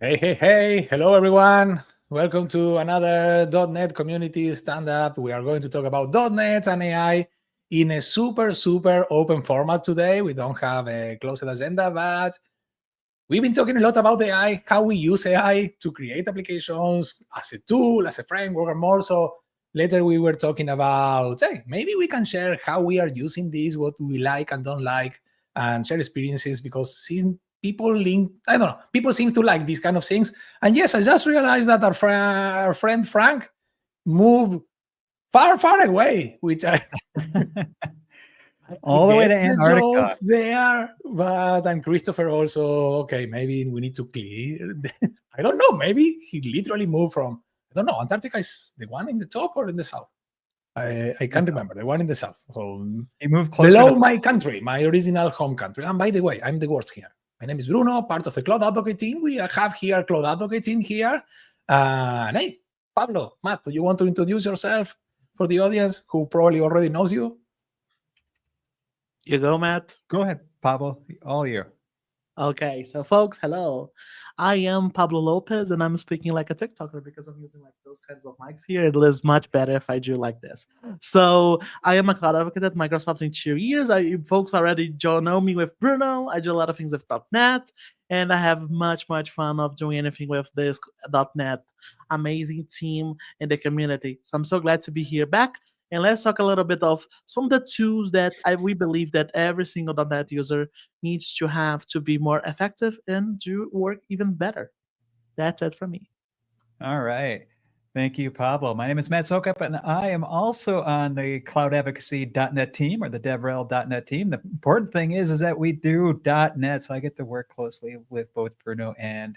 Hey. Hello, everyone. Welcome to another .NET community stand-up. We are going to talk about .NET and AI in a super open format today. We don't have a closed agenda, but we've been talking a lot about AI, how we use AI to create applications as a tool, as a framework, and more. So later we were talking about, hey, maybe we can share how we are using this, what we like and don't like, and share experiences because since I don't know, people seem to like these kind of things. And yes, I just realized that our friend Frank moved far away, which I All the way to get the joke Antarctica. there, but and Christopher also, okay, maybe we need to clear. I don't know. Maybe he literally moved from, I don't know, Antarctica is the one in the top or in the south? I can't remember. The one in the south. So He moved closer below to. my country, my original home country. And by the way, I'm the worst here. My name is Bruno, part of the Cloud Advocate team. We have here Cloud Advocate team here. And hey, Pablo, Matt, do you want to introduce yourself for the audience who probably already knows you? You go, Matt. Go ahead, Pablo. All you. Okay, so folks, hello. I am Pablo Lopes, and I'm speaking like a TikToker because I'm using like those kinds of mics here. It lives much better if I do like this. So I am a cloud advocate at Microsoft in 2 years. Folks already know me with Bruno. I do a lot of things with .NET, and I have much fun of doing anything with this .NET amazing team in the community. So I'm so glad to be here back. And let's talk a little bit of some of the tools that we believe that every single .NET user needs to have to be more effective and do work even better. That's it from me. All right. Thank you, Pablo. My name is Matt Soucoup, and I am also on the Cloud Advocacy.net team or the DevRel.net team. The important thing is that we do .NET, so I get to work closely with both Bruno and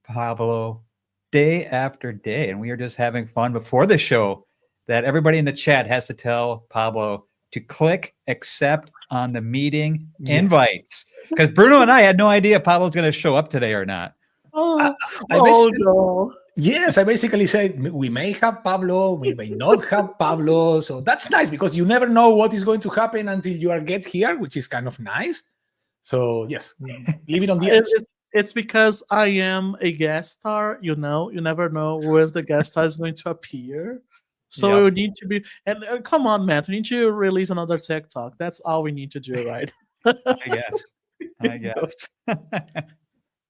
Pablo day after day, and we are just having fun before the show that everybody in the chat has to tell Pablo to click accept on the meeting invites. Because Bruno and I had no idea Pablo's going to show up today or not. Oh, no. Yes, I basically said we may have Pablo, we may not have Pablo. So that's nice because you never know what is going to happen until you get here, which is kind of nice. So yes, leave it on the edge. It's because I am a guest star. You never know where the guest star is going to appear. So we need to be, and come on, Matt, we need to release another TikTok. That's all we need to do, right? I guess.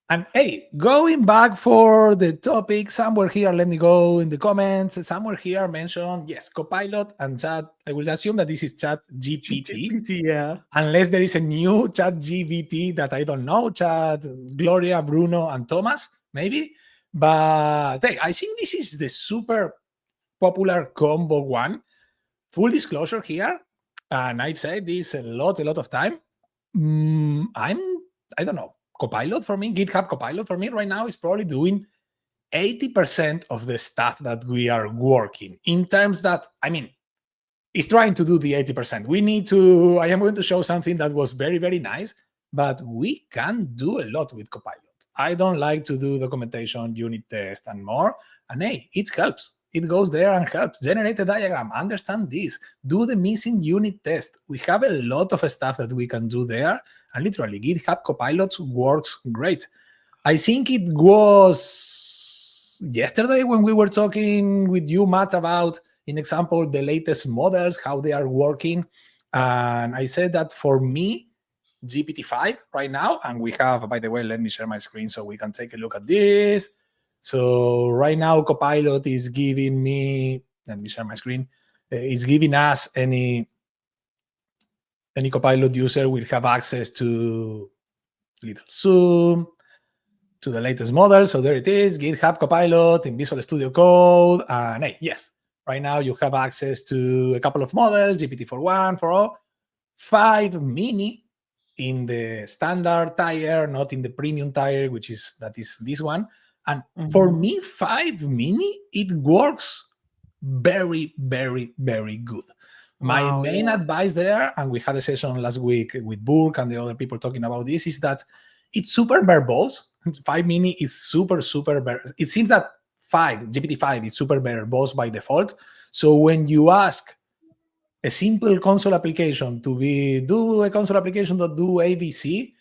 And hey, going back for the topic, somewhere here, let me go in the comments. Somewhere here mentioned, yes, Copilot and Chat. I will assume that this is Chat GPT. Yeah. Unless there is a new Chat GPT that I don't know, Chat, Gloria, Bruno, and Thomas, maybe. But hey, I think this is the super popular combo one. Full disclosure here, and I've said this a lot of time. I don't know. Copilot for me, GitHub Copilot for me right now is probably doing 80% of the stuff that we are working in terms that, I mean, it's trying to do the 80%. I am going to show something that was very nice, but we can do a lot with Copilot. I don't like to do documentation, unit test, and more. And hey, it helps. It goes there and helps. Generate a diagram, understand this, do the missing unit test. We have a lot of stuff that we can do there. And literally, GitHub Copilot works great. I think it was yesterday when we were talking with you, Matt, about, in example, the latest models, how they are working. And I said that for me, GPT-5 right now, and we have, by the way, let me share my screen so we can take a look at this. So right now, Copilot is giving me, let me share my screen, it's giving us any Copilot user will have access to little zoom, to the latest model. So there it is, GitHub Copilot in Visual Studio Code. And hey, yes, right now you have access to a couple of models, GPT-4.1, 4.0, 5 mini in the standard tier, not in the premium tier, that is this one. And for me, 5 mini, it works very good. My main advice there, and we had a session last week with Burke and the other people talking about this, is that it's super verbose. 5 mini is super verbose. It seems that GPT-5 is super verbose by default. So when you ask a simple console application to do a console application that do ABC,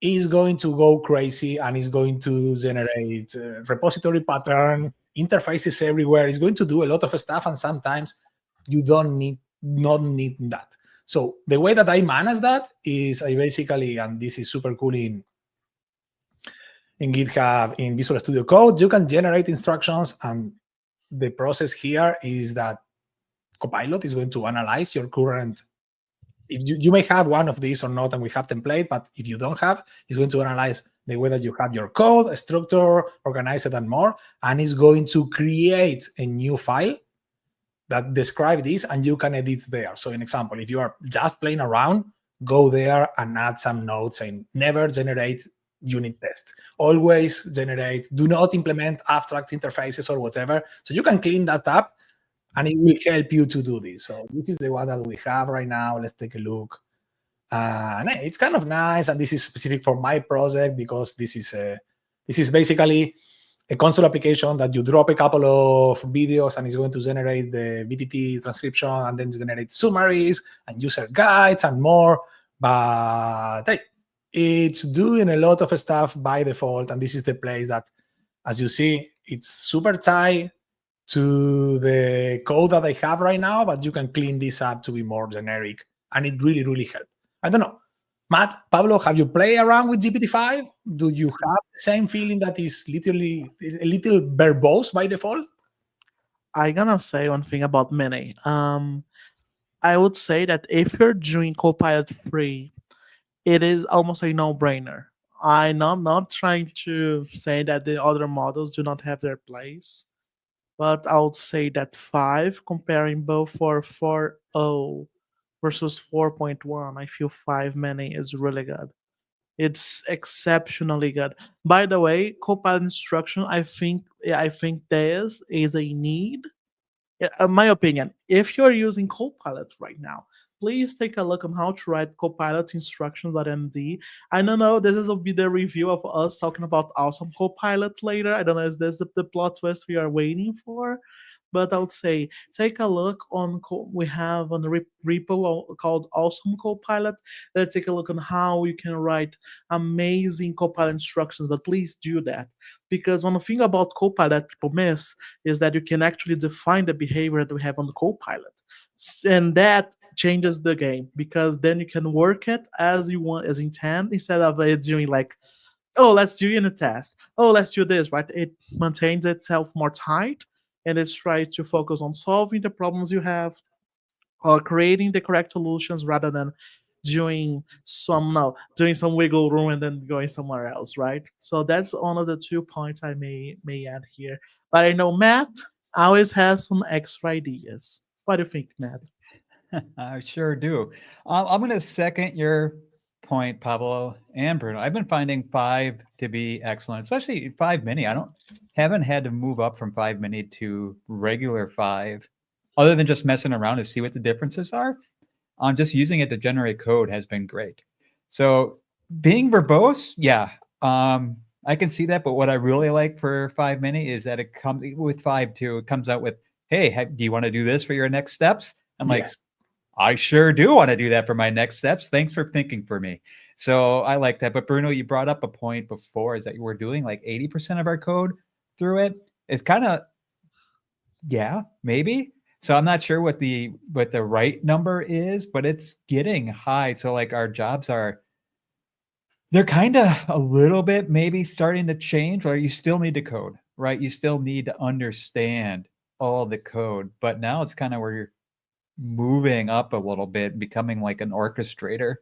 is going to go crazy and is going to generate repository pattern, interfaces everywhere. It's going to do a lot of stuff, and sometimes you not need that. So the way that I manage that is I basically, and this is super cool in GitHub, in Visual Studio Code, you can generate instructions, and the process here is that Copilot is going to analyze your current. If you may have one of these or not, and we have template, but if you don't have, it's going to analyze the way that you have your code, structure, organize it, and more, and it's going to create a new file that describe this, and you can edit there. So, an example, if you are just playing around, go there and add some notes saying never generate unit test, always generate, do not implement abstract interfaces or whatever. So you can clean that up, and it will help you to do this. So this is the one that we have right now. Let's take a look. And it's kind of nice, and this is specific for my project because this is basically a console application that you drop a couple of videos and it's going to generate the VTT transcription and then generate summaries and user guides and more. But hey, it's doing a lot of stuff by default, and this is the place that, as you see, it's super tight to the code that I have right now, but you can clean this up to be more generic, and it really, really helps. I don't know. Matt, Pablo, have you played around with GPT-5? Do you have the same feeling that is literally a little verbose by default? I gonna say one thing about Mini. I would say that if you're doing Copilot free, it is almost a no-brainer. I'm not trying to say that the other models do not have their place, but I would say that 5, comparing both for 4.0 versus 4.1, I feel 5 Mini is really good. It's exceptionally good. By the way, Copilot instruction, I think this is a need. In my opinion, if you're using Copilot right now, please take a look on how to write Copilot instructions.md. I don't know, this will be the review of us talking about awesome Copilot later. I don't know, is this the plot twist we are waiting for? But I would say take a look on we have on the repo called Awesome Copilot. Let's take a look on how you can write amazing Copilot instructions. But please do that, because one thing about Copilot that people miss is that you can actually define the behavior that we have on the Copilot, and that changes the game, because then you can work it as you want, as intent, instead of it doing like, oh, let's do unit test, oh, let's do this, right? It maintains itself more tight, and it's trying to focus on solving the problems you have or creating the correct solutions rather than doing some wiggle room and then going somewhere else, right? So that's one of the 2 points I may add here. But I know Matt always has some extra ideas. What do you think, Matt? I sure do. I'm going to second your point, Pablo and Bruno. I've been finding 5 to be excellent, especially 5 mini. Haven't had to move up from 5 mini to regular 5, other than just messing around to see what the differences are. Just using it to generate code has been great. So being verbose, yeah, I can see that. But what I really like for 5 mini is that it comes with 5 too. It comes out with, hey, do you want to do this for your next steps? I'm like, Yes. I sure do want to do that for my next steps. Thanks for thinking for me. So I like that. But Bruno, you brought up a point before, is that we're doing like 80% of our code through it. It's kind of, yeah, maybe. So I'm not sure what the right number is, but it's getting high. So like our jobs they're kind of a little bit maybe starting to change, or you still need to code, right? You still need to understand all the code, but now it's kind of where you're moving up a little bit, becoming like an orchestrator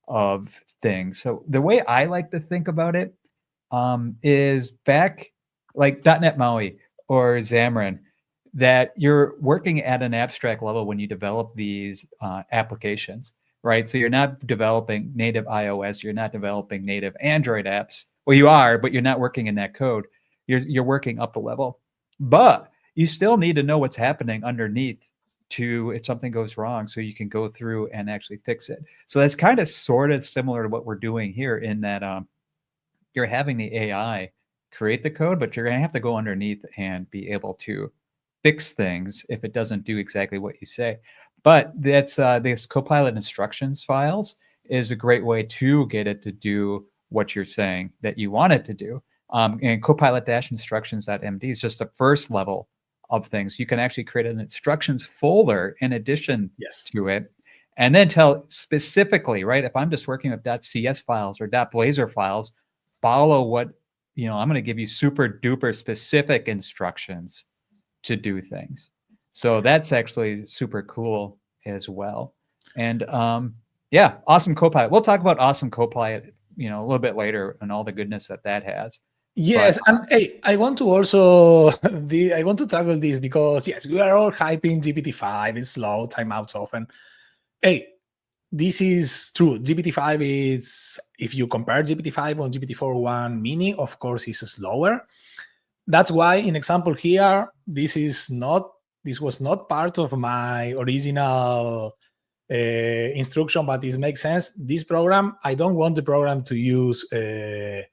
of things. So the way I like to think about it is back like .NET MAUI or Xamarin, that you're working at an abstract level when you develop these applications, right? So you're not developing native iOS, you're not developing native Android apps. Well, you are, but you're not working in that code. You're working up a level, but you still need to know what's happening underneath to, if something goes wrong, so you can go through and actually fix it. So that's kind of sort of similar to what we're doing here, in that you're having the AI create the code, but you're going to have to go underneath and be able to fix things if it doesn't do exactly what you say. But that's this Copilot instructions files is a great way to get it to do what you're saying that you want it to do. And copilot-instructions.md is just the first level of things. You can actually create an instructions folder in addition to it, and then tell specifically, right? If I'm just working with .cs files or .blazor files, follow what, I'm going to give you super duper specific instructions to do things. So that's actually super cool as well. And awesome Copilot. We'll talk about awesome Copilot, a little bit later and all the goodness that has. Yes, and hey, I want to also I want to tackle this because yes, we are all hyping GPT-5. It's slow, timeouts often. Hey, this is true. GPT-5 is, if you compare GPT-5 on GPT-4.1 Mini, of course, is slower. That's why, in example here, this was not part of my original instruction, but this makes sense. This program, I don't want the program to use a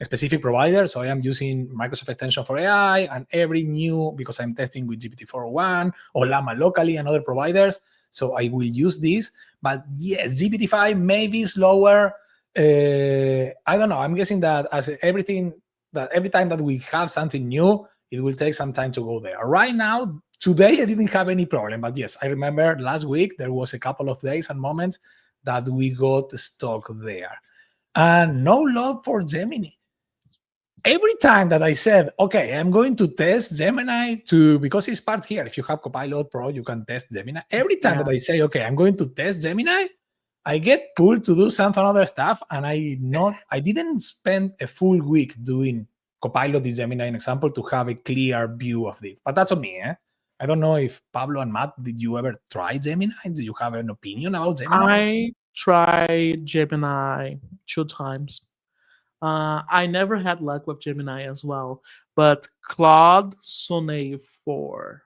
specific provider, so I am using Microsoft Extension for AI and every new, because I'm testing with GPT-4.1 or Llama locally and other providers, so I will use this. But yes, GPT-5 may be slower. I don't know. I'm guessing that every time that we have something new, it will take some time to go there. Right now, today, I didn't have any problem. But yes, I remember last week, there was a couple of days and moments that we got stuck there. And no love for Gemini. Every time that I said, okay, I'm going to test Gemini because it's part here. If you have Copilot Pro, you can test Gemini. Every time that I say, okay, I'm going to test Gemini, I get pulled to do some other stuff. And I didn't spend a full week doing Copilot in Gemini, an example, to have a clear view of this. But that's on me, I don't know if Pablo and Matt, did you ever try Gemini? Do you have an opinion about Gemini? I tried Gemini 2 times. I never had luck with Gemini as well, but Claude Sonnet 4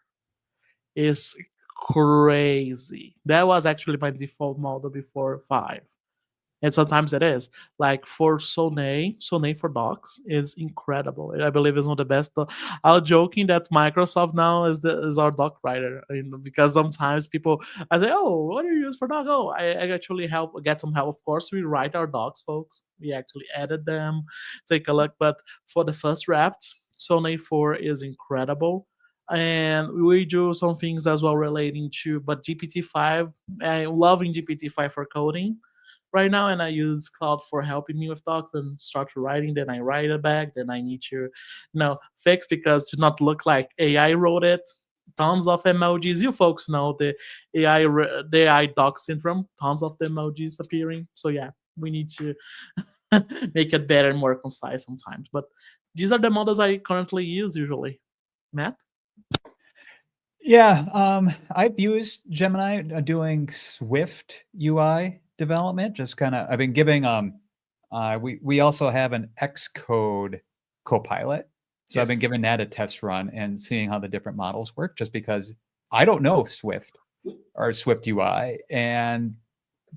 is crazy. That was actually my default model before 5. And sometimes it is. Like for Sonnet for docs is incredible. I believe it's one of the best. I'm joking that Microsoft now is our doc writer, because sometimes people, I say, oh, what do you use for doc? Oh, I actually get some help. Of course, we write our docs, folks. We actually edit them, take a look. But for the first draft, Sonnet 4 is incredible. And we do some things as well relating to, but GPT-5, I'm loving GPT-5 for coding right now, and I use Claude for helping me with docs and start writing. Then I write it back. Then I need to, fix, because to not look like AI wrote it. Tons of emojis. You folks know the AI doc syndrome. Tons of the emojis appearing. So yeah, we need to make it better and more concise sometimes. But these are the models I currently use usually. Matt? Yeah, I've used Gemini doing Swift UI development. Just kind of, I've been giving we also have an Xcode Copilot, so I've been giving that a test run and seeing how the different models work, just because I don't know Swift or Swift UI, and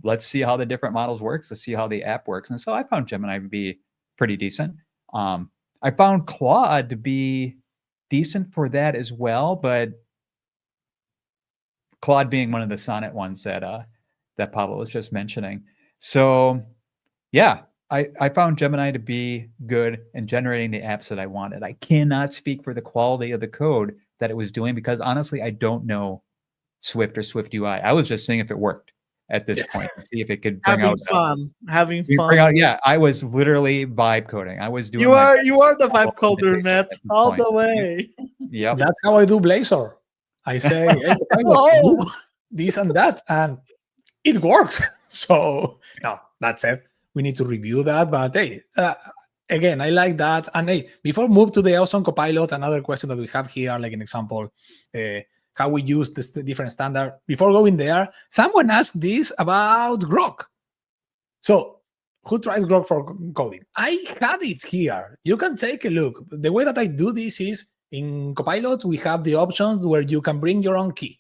let's see how the different models works. Let's see how the app works. And so I found Gemini to be pretty decent. I found Claude to be decent for that as well, but Claude being one of the Sonnet ones that Pablo was just mentioning. So yeah, I found Gemini to be good in generating the apps that I wanted. I cannot speak for the quality of the code that it was doing, because honestly, I don't know Swift or Swift UI. I was just seeing if it worked at this point, to see if it could bring having fun. Yeah, I was literally vibe coding. I was doing. You are the vibe coder, Matt, all the way. Yeah, that's how I do Blazor. I say, hey, do this and that, and it works. So no, that's it. We need to review that. But hey, again, I like that. And hey, before we move to the awesome Copilot, another question that we have here, like an example, how we use this different standard. Before going there, someone asked this about Grok. So who tries Grok for coding? I had it here. You can take a look. The way that I do this is, in Copilot, we have the options where you can bring your own key.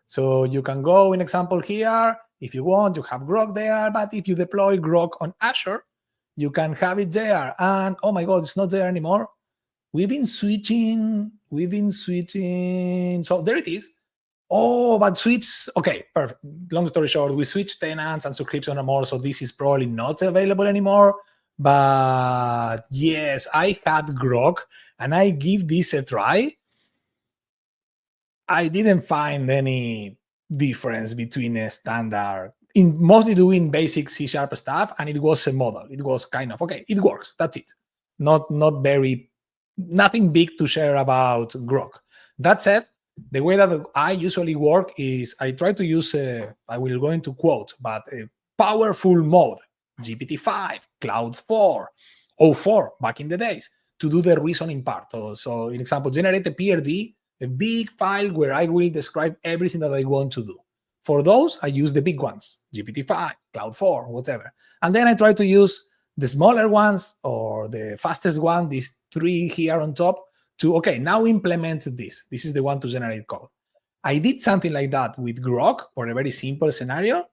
So you can go, in example here, if you want, you have Grok there, but if you deploy Grok on Azure, you can have it there. And oh my God, it's not there anymore. We've been switching. So there it is. Oh, but switch. Okay, perfect. Long story short, we switched tenants and subscription and more. So this is probably not available anymore. But yes, I had Grok and I give this a try. I didn't find any difference between a standard in mostly doing basic C# stuff, and it was a model. It was kind of okay, it works. That's it. Not very nothing big to share about Grok. That said, the way that I usually work is I try to use I will go into quote, but a powerful mode, GPT-5, Cloud 4, O4 back in the days, to do the reasoning part. So, in example, generate a PRD, a big file where I will describe everything that I want to do. For those, I use the big ones, GPT-5, Cloud 4, whatever. And then I try to use the smaller ones or the fastest one, these 3 here on top, to, okay, now implement this. This is the one to generate code. I did something like that with Grok for a very simple scenario,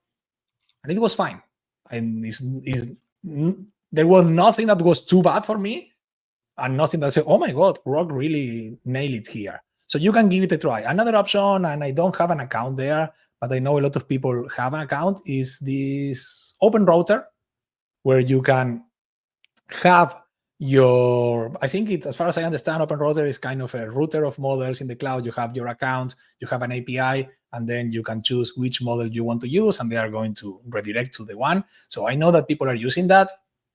and it was fine. And there was nothing that was too bad for me, and nothing that said, oh my God, Grok really nailed it here. So you can give it a try. Another option, and I don't have an account there, but I know a lot of people have an account, is this Open Router, where you can have your, I think it's, as far as I understand, Open Router is kind of a router of models in the cloud. You have your account, you have an API, and then you can choose which model you want to use, and they are going to redirect to the one. So I know that people are using that.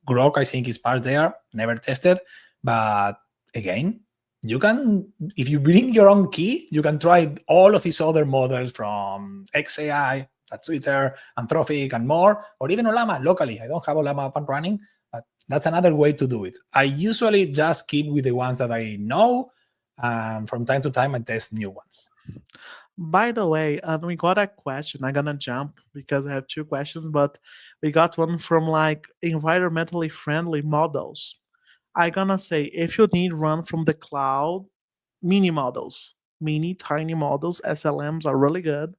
Grok, I think, is part there, never tested. But again, you can, if you bring your own key, you can try all of these other models from XAI, Twitter, Anthropic, and more, or even Ollama locally. I don't have Ollama up and running, but that's another way to do it. I usually just keep with the ones that I know, and from time to time I test new ones. By the way, we got a question. I'm gonna jump because I have 2 questions, but we got one from like environmentally friendly models. I'm gonna say if you need run from the cloud, mini models, mini tiny models, SLMs are really good.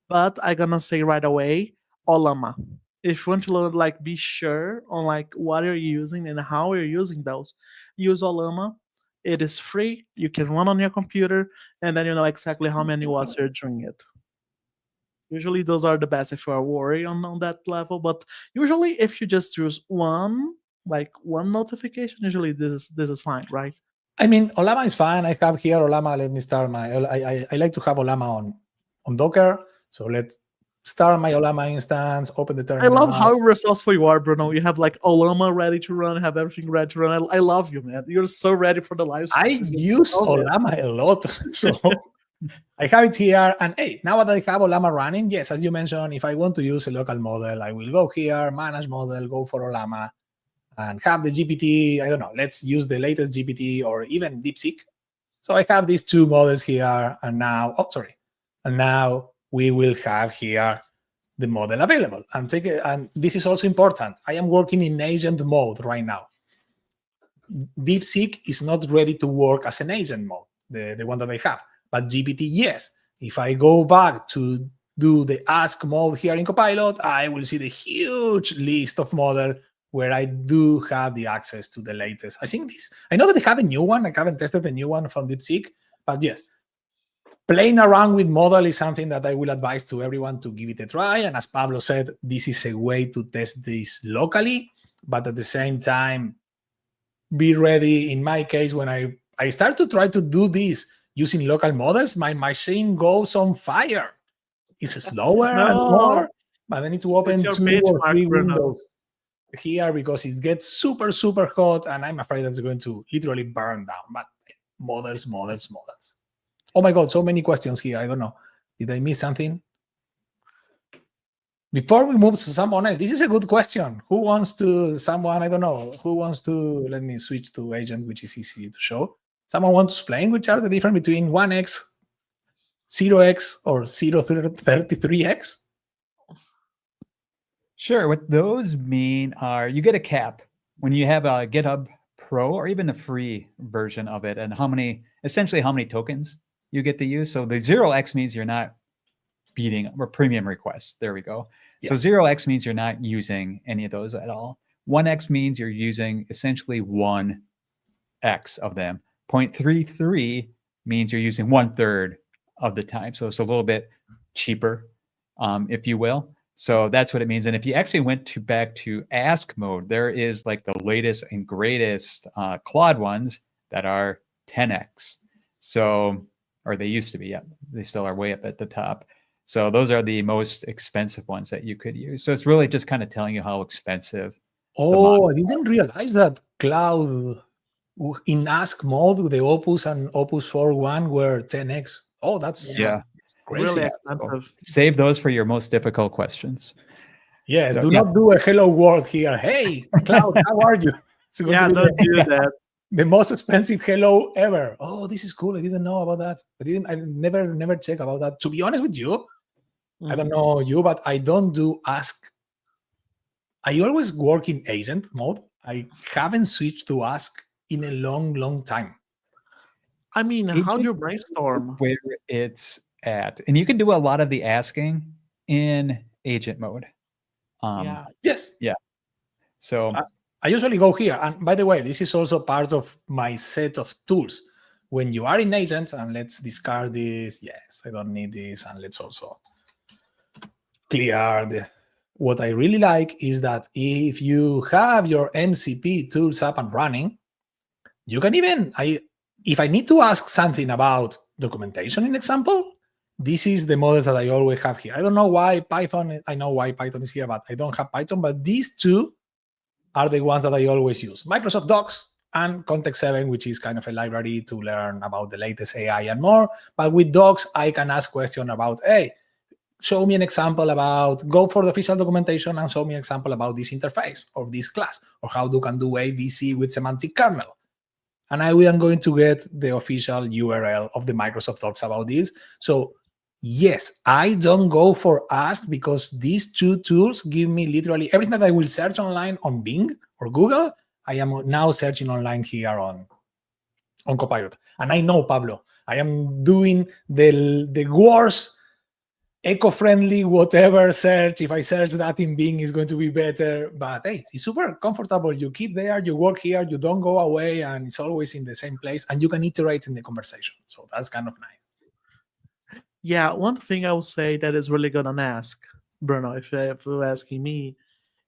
But I'm gonna say right away, Ollama. If you want to learn, like, be sure on like what you're using and how you're using those, use Ollama. It is free. You can run on your computer, and then you know exactly how many watts you're doing it. Usually, those are the best if you are worried on that level. But usually, if you just use one, like one notification, usually this is fine, right? I mean, Ollama is fine. I have here Ollama. Let me start my. I like to have Ollama on Docker. So let's start my Ollama instance. Open the I terminal. love how resourceful you are, Bruno. You have like Ollama ready to run, have everything ready to run. I love you, man. You're so ready for the live I stream. use Oh, yeah. Ollama a lot, so I have it here. And hey, now that I have Ollama running, yes, as you mentioned, if I want to use a local model, I will go here, manage model, go for Ollama, and have the GPT. I don't know. Let's use the latest GPT or even DeepSeek. So I have these 2 models here, and now, and now we will have here the model available. And and this is also important. I am working in agent mode right now. DeepSeek is not ready to work as an agent mode, the one that I have, but GPT, yes. If I go back to do the ask mode here in Copilot, I will see the huge list of models where I do have the access to the latest. I know that they have a new one. I haven't tested the new one from DeepSeek, but yes, playing around with model is something that I will advise to everyone to give it a try. And as Pablo said, this is a way to test this locally, but at the same time, be ready. In my case, when I start to try to do this using local models, my machine goes on fire. It's slower and more, but I need to open 2 or 3 windows here because it gets super, super hot, and I'm afraid that's going to literally burn down. But models. Oh my God, so many questions here. I don't know. Did I miss something? Before we move to someone else, this is a good question. Who wants to, let me switch to agent, which is easy to show. Someone wants to explain which are the difference between 1x, 0x, or 0.33x? Sure. What those mean are you get a cap when you have a GitHub Pro or even the free version of it, and essentially how many tokens you get to use. So the 0x means you're not beating or premium requests. There we go. Yes. So 0x means you're not using any of those at all. 1x means you're using essentially 1x of them. 0.33 means you're using 1/3 of the time. So it's a little bit cheaper, if you will. So that's what it means. And if you actually went back to ask mode, there is like the latest and greatest Claude ones that are 10x. So, or they used to be, yeah, they still are way up at the top. So those are the most expensive ones that you could use. So it's really just kind of telling you how expensive. Oh, I didn't realize that Cloud in ask mode, the Opus and Opus 4.1 were 10x. Oh, that's crazy. Really So expensive. save those for your most difficult questions. Yes, So, do not do a hello world here. Hey, Cloud, how are you? It's going to be Don't do that. the most expensive hello ever. Oh, this is cool. I didn't know about that. I never check about that. To be honest with you, I don't know you, but I don't do ask. I always work in agent mode. I haven't switched to ask in a long time. I mean, how do you brainstorm? Where it's at. And you can do a lot of the asking in agent mode. Yes. Yeah. So I usually go here. And by the way, this is also part of my set of tools. When you are in agent, and let's discard this. Yes, I don't need this. And let's also clear the... What I really like is that if you have your MCP tools up and running, you can even... If I need to ask something about documentation, in example, this is the models that I always have here. I don't know why Python, I know why Python is here, but I don't have Python. But these two are the ones that I always use. Microsoft Docs and Context 7, which is kind of a library to learn about the latest AI and more. But with Docs, I can ask questions about, hey, show me an example about, go for the official documentation and show me an example about this interface or this class, or how you can do ABC with semantic kernel. And I am going to get the official URL of the Microsoft Docs about this. So yes, I don't go for ask because these two tools give me literally everything that I will search online on Bing or Google. I am now searching online here on Copilot. And I know, Pablo, I am doing the worst eco-friendly whatever search. If I search that in Bing, is going to be better. But hey, it's super comfortable. You keep there, you work here, you don't go away, and it's always in the same place, and you can iterate in the conversation. So that's kind of nice. Yeah, one thing I would say that is really good on ask, Bruno, if you're asking me,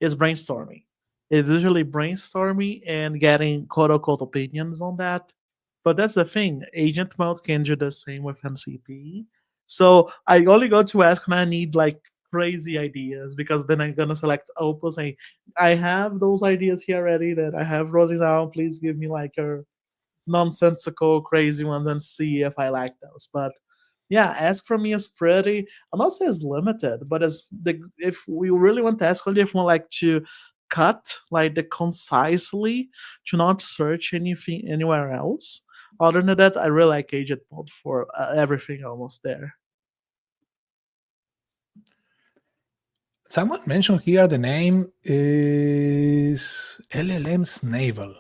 is brainstorming. It's usually brainstorming and getting quote-unquote opinions on that. But that's the thing. Agent mode can do the same with MCP. So I only go to ask when I need like crazy ideas, because then I'm gonna select Opus and I have those ideas here already that I have wrote it down. Please give me like a nonsensical, crazy ones and see if I like those. But yeah, ask for me is pretty. I'm not saying it's limited, but if we really want to ask, only if we want like to cut like the concisely to not search anything anywhere else. Other than that, I really like agent mode for everything almost there. Someone mentioned here the name is LLM Navel.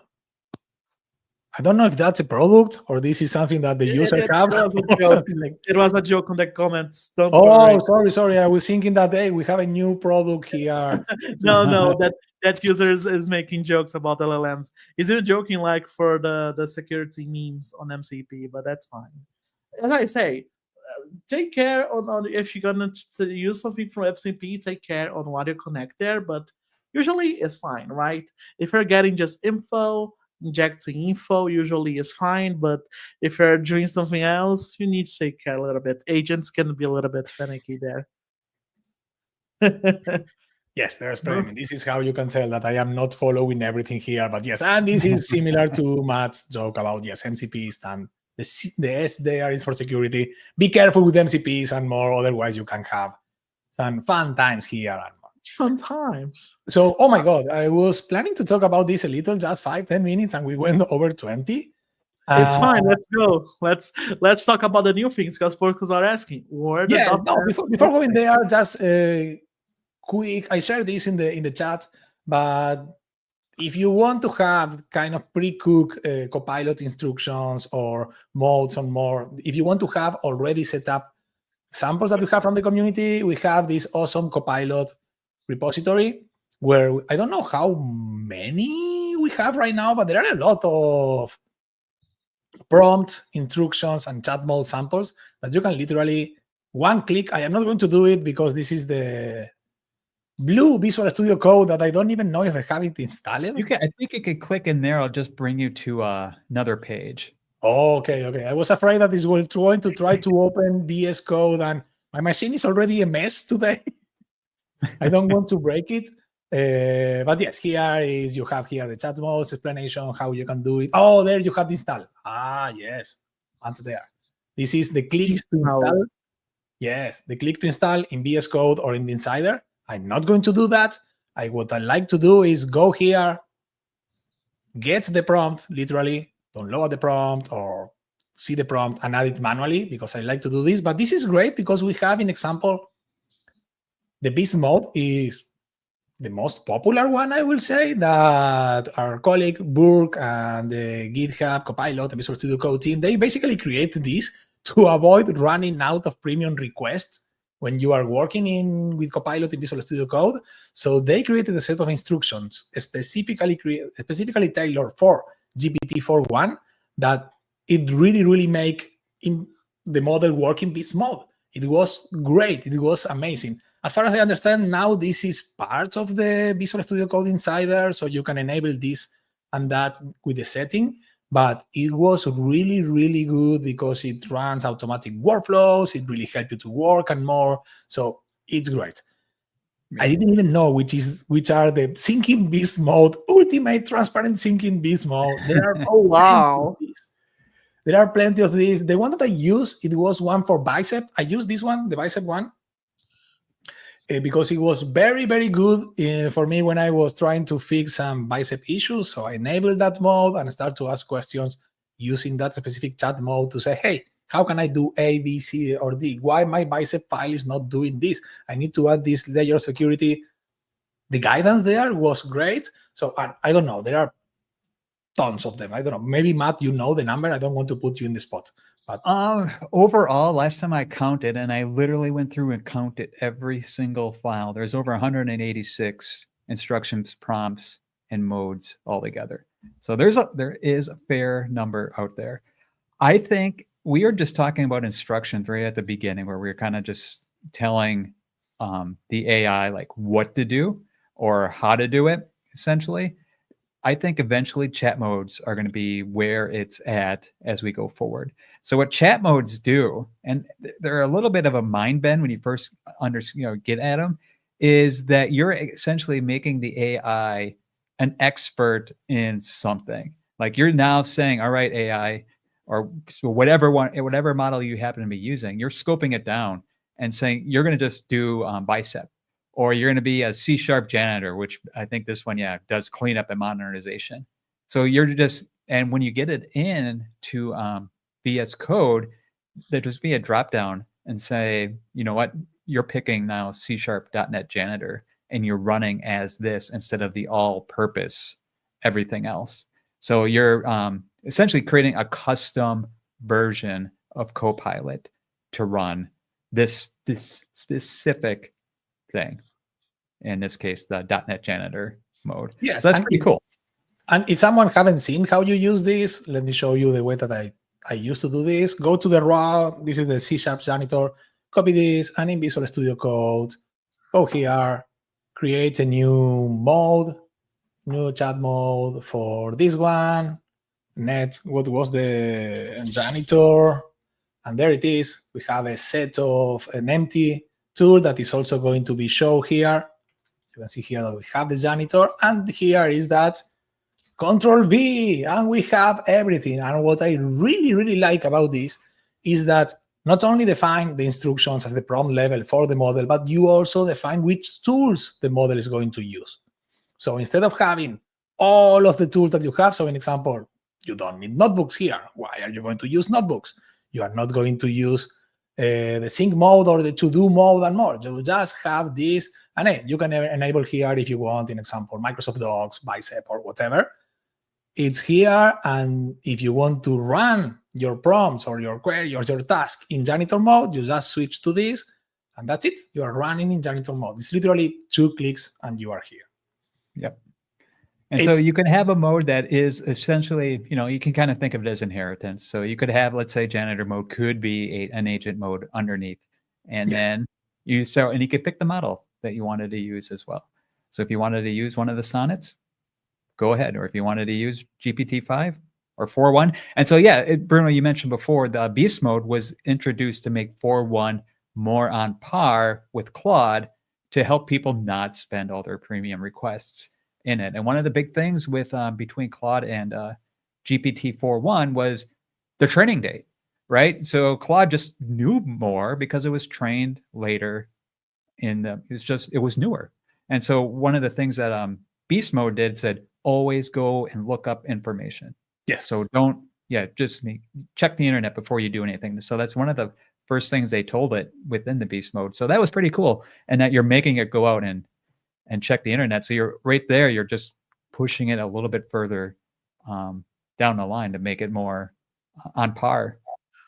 I don't know if that's a product or this is something that the user have. It was a joke on the comments. Don't worry. worry. Sorry. I was thinking that, hey, we have a new product here. No, that user is making jokes about LLMs. He's joking like for the security memes on MCP, but that's fine. As I say, take care on if you're gonna use something from MCP, take care on what you connect there. But usually it's fine, right? If you're getting just info, injecting info usually is fine. But if you're doing something else, you need to take care a little bit. Agents can be a little bit finicky there. Yes, there's experiment. This is how you can tell that I am not following everything here. But yes, and this is similar to Matt's joke about, yes, MCPs and the S there is for security. Be careful with MCPs and more, otherwise you can have some fun times here and more. Fun times. So, oh my God, I was planning to talk about this a little, just 5-10 minutes, and we went over 20. It's fine. Let's go. Let's talk about the new things, because folks are asking. Before going there, just quick. I shared this in the chat, but if you want to have kind of pre-cooked Copilot instructions or modes on more, if you want to have already set up samples that we have from the community, we have this awesome Copilot repository where I don't know how many we have right now, but there are a lot of prompts, instructions, and chat mode samples that you can literally one click. I am not going to do it because this is the blue Visual Studio Code that I don't even know if I have it installed. I think you could click in there. I'll just bring you to another page. Oh, okay. I was afraid that this was going to try to open VS Code, and my machine is already a mess today. I don't want to break it. But yes, here is, you have here the chat modes, explanation, how you can do it. Oh, there you have the install. Ah, yes. And there. This is the click to install. Yes, the click to install in VS Code or in the Insider. I'm not going to do that. What I like to do is go here, get the prompt, literally, download the prompt or see the prompt and add it manually, because I like to do this. But this is great because we have, in example, the beast mode is the most popular one, I will say, that our colleague Burke and the GitHub Copilot, the Visual Studio Code team, they basically created this to avoid running out of premium requests when you are working with Copilot in Visual Studio Code. So they created a set of instructions specifically tailored for GPT-4.1 that it really make in the model work in beast mode. It was great. It was amazing. As far as I understand, now this is part of the Visual Studio Code Insider, so you can enable this and that with the setting. But it was really good because it runs automatic workflows. It really helps you to work and more. So it's great. Yeah. I didn't even know which are the syncing beast mode, ultimate transparent syncing beast mode. There are oh wow. There are plenty of these. The one that I used, it was one for Bicep. I used this one, the Bicep one, because it was very good for me when I was trying to fix some Bicep issues. So I enabled that mode and start to ask questions using that specific chat mode to say, hey, how can I do A, B, C, or D? Why my Bicep file is not doing this? I need to add this layer of security. The guidance there was great. So I don't know. There are tons of them. I don't know. Maybe, Matt, you know the number. I don't want to put you in the spot. But overall, last time I counted, and I literally went through and counted every single file, there's over 186 instructions, prompts, and modes altogether. So there is a fair number out there. I think we are just talking about instructions right at the beginning, where we're kind of just telling the AI like what to do or how to do it, essentially. I think eventually chat modes are going to be where it's at as we go forward. So what chat modes do, and they're a little bit of a mind bend when you first get at them, is that you're essentially making the AI an expert in something. Like you're now saying, all right, AI, or whatever model you happen to be using, you're scoping it down and saying you're going to just do Bicep. Or you're going to be a C# janitor, which I think this one, does cleanup and modernization. So you're just, and when you get it in to VS Code, there just be a drop down and say, you know what, you're picking now C# .NET janitor, and you're running as this instead of the all-purpose everything else. So you're essentially creating a custom version of Copilot to run this specific thing. In this case, the .NET Janitor mode. Yes, so that's pretty cool. And if someone haven't seen how you use this, let me show you the way that I used to do this. Go to the raw. This is the C# Janitor. Copy this, and in Visual Studio Code, go here, create a new mode, new chat mode for this one. What was the janitor? And there it is. We have a set of an empty tool that is also going to be shown here. You can see here that we have the janitor, and here is that Control V, and we have everything. And what I really like about this is that not only define the instructions as the prompt level for the model, but you also define which tools the model is going to use. So instead of having all of the tools that you have, so in example, you don't need notebooks here. Why are you going to use notebooks? You are not going to use the sync mode or the to-do mode and more. You just have this, and you can enable here if you want, in example, Microsoft Docs, Bicep, or whatever. It's here, and if you want to run your prompts or your query or your task in Janitor mode, you just switch to this, and that's it. You are running in Janitor mode. It's literally 2 clicks, and you are here. Yep. And so you can have a mode that is essentially, you can kind of think of it as inheritance. So you could have, let's say, Janitor mode could be an agent mode underneath. And then and you could pick the model that you wanted to use as well. So if you wanted to use one of the sonnets, go ahead. Or if you wanted to use GPT-5 or 4.1. And so, yeah, Bruno, you mentioned before, the beast mode was introduced to make 4.1 more on par with Claude to help people not spend all their premium requests in it. And one of the big things with between Claude and GPT 4.1 was the training date, right? So Claude just knew more because it was trained later it was newer. And so one of the things that beast mode did said, always go and look up information. Yes. So just check the internet before you do anything. So that's one of the first things they told it within the beast mode. So that was pretty cool. And that you're making it go out and check the internet. So you're right there, you're just pushing it a little bit further down the line to make it more on par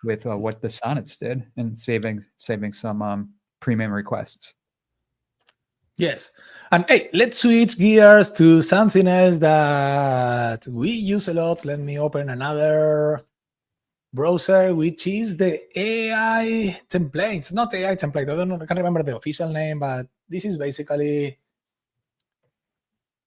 with what the sonnets did and saving some premium requests. Yes. And hey, let's switch gears to something else that we use a lot. Let me open another browser, which is the AI templates. Not AI template. I can't remember the official name, but this is basically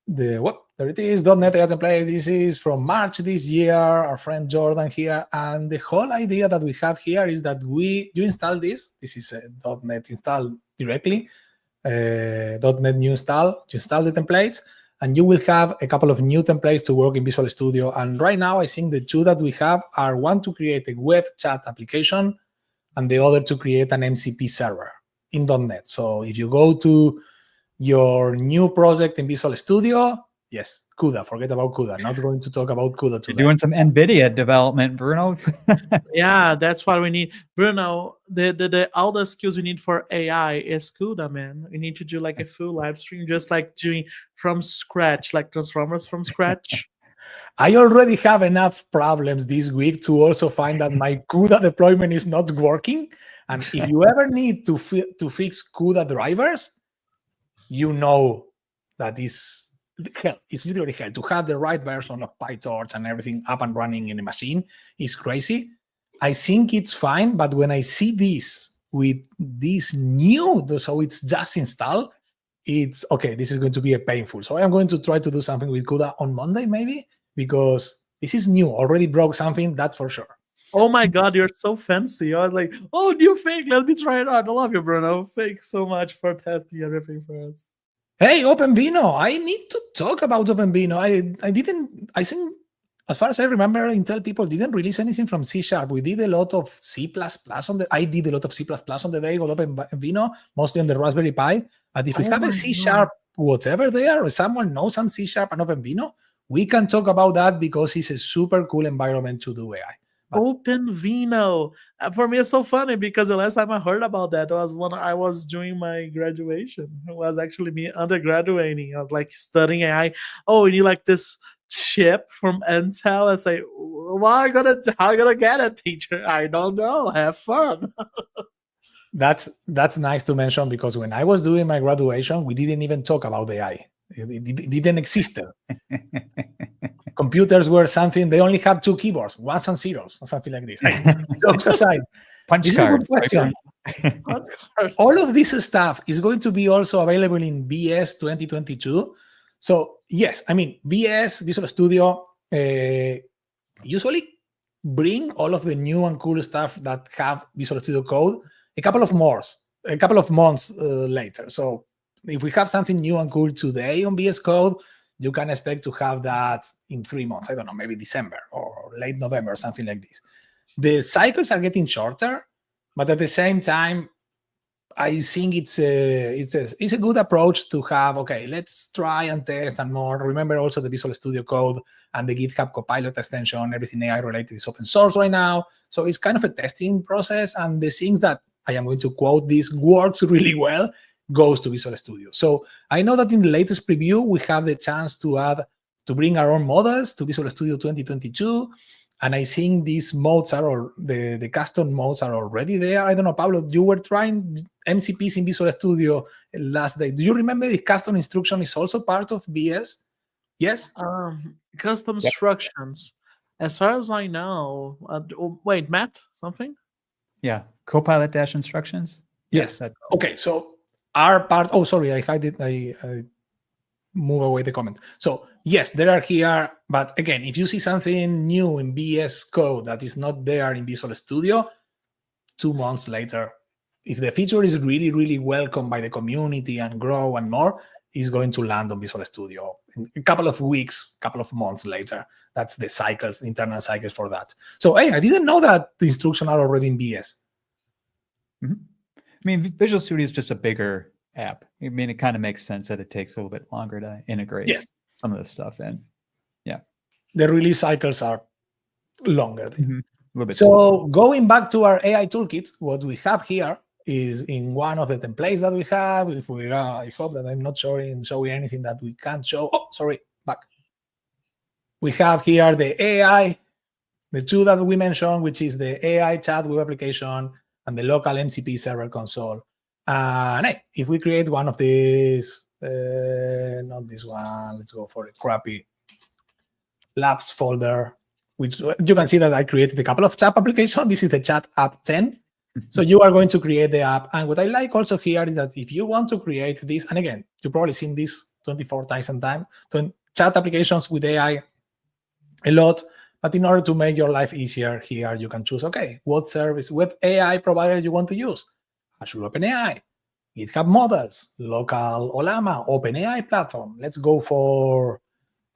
there it is, .NET AI template. This is from March this year, our friend Jordan here. And the whole idea that we have here is that you install this. This is a .NET install directly. .NET new install, you install the templates, and you will have a couple of new templates to work in Visual Studio. And right now, I think the two that we have are one to create a web chat application and the other to create an MCP server in .NET. So if you go to your new project in Visual Studio, yes, CUDA, forget about CUDA. Not going to talk about CUDA today. You're doing some NVIDIA development, Bruno. Yeah, that's what we need. Bruno, all the skills we need for AI is CUDA, man. We need to do like a full live stream, just like doing from scratch, like Transformers from scratch. I already have enough problems this week to also find that my CUDA deployment is not working. And if you ever need to fix CUDA drivers, you know that it's literally hell. To have the right version of PyTorch and everything up and running in a machine is crazy. I think it's fine, but when I see this with this new, so it's just installed, it's okay, this is going to be a painful. So I'm going to try to do something with CUDA on Monday, maybe, because this is new, already broke something, that's for sure. Oh my God, you're so fancy. I was like, oh, new fake, let me try it out. I love you, Bruno. Thanks so much for testing everything for us. Hey, OpenVino, I need to talk about OpenVino. I think, as far as I remember, Intel people didn't release anything from C#. We did a lot of C++ I did a lot of C++ on the day of OpenVino, mostly on the Raspberry Pi. But if we have a C# whatever there, or someone knows some C# and OpenVino, we can talk about that because it's a super cool environment to do AI. OpenVino. For me, it's so funny because the last time I heard about that was when I was doing my graduation. It was actually me undergraduating. I was like studying AI. Oh, you need like this chip from Intel. I say, well, how I gonna get it, teacher? I don't know. Have fun. That's nice to mention because when I was doing my graduation, we didn't even talk about AI. It didn't exist there. Computers were something, they only have two keyboards, ones and zeros, or something like this. Jokes aside. Punch cards. Question. All of this stuff is going to be also available in VS 2022. So yes, I mean, VS, Visual Studio, usually bring all of the new and cool stuff that have Visual Studio Code a couple of months later. So if we have something new and cool today on VS Code, you can expect to have that in 3 months. I don't know, maybe December or late November or something like this. The cycles are getting shorter, but at the same time, I think it's a good approach to have, okay, let's try and test and more. Remember also the Visual Studio Code and the GitHub Copilot extension, everything AI related is open source right now. So it's kind of a testing process, and the things that I am going to quote this works really well goes to Visual Studio. So I know that in the latest preview, we have the chance to bring our own models to Visual Studio 2022. And I think these modes the custom modes are already there. I don't know, Pablo, you were trying MCPs in Visual Studio last day. Do you remember the custom instruction is also part of VS? Yes? Custom instructions. As far as I know, wait, Matt, something? Yeah, Copilot-instructions. Yes. Okay, so are part. Oh, sorry, I hide it. I move away the comment. So yes, there are here, but again, if you see something new in VS Code that is not there in Visual Studio, 2 months later, if the feature is really, really welcomed by the community and grow and more, is going to land on Visual Studio in a couple of weeks, couple of months later. That's the cycles, the internal cycles for that. So hey, I didn't know that the instructions are already in VS. I mean, Visual Studio is just a bigger app. I mean, it kind of makes sense that it takes a little bit longer to integrate some of this stuff in. Yeah. The release cycles are longer. A little bit so slower. Going back to our AI toolkit, what we have here is in one of the templates that we have. If we, I hope that I'm not showing anything that we can't show. Oh, sorry, back. We have here the AI, the two that we mentioned, which is the AI chat web application and the local MCP server console. And hey, if we create one of these, not this one, let's go for the crappy labs folder, which you can see that I created a couple of chat applications. This is the chat app 10. So you are going to create the app. And what I like also here is that if you want to create this, and again, you've probably seen this 24,000 times, chat applications with AI a lot. But in order to make your life easier here, you can choose, okay, what service, what AI provider you want to use. Azure OpenAI, GitHub Models, local Olama, OpenAI platform. Let's go for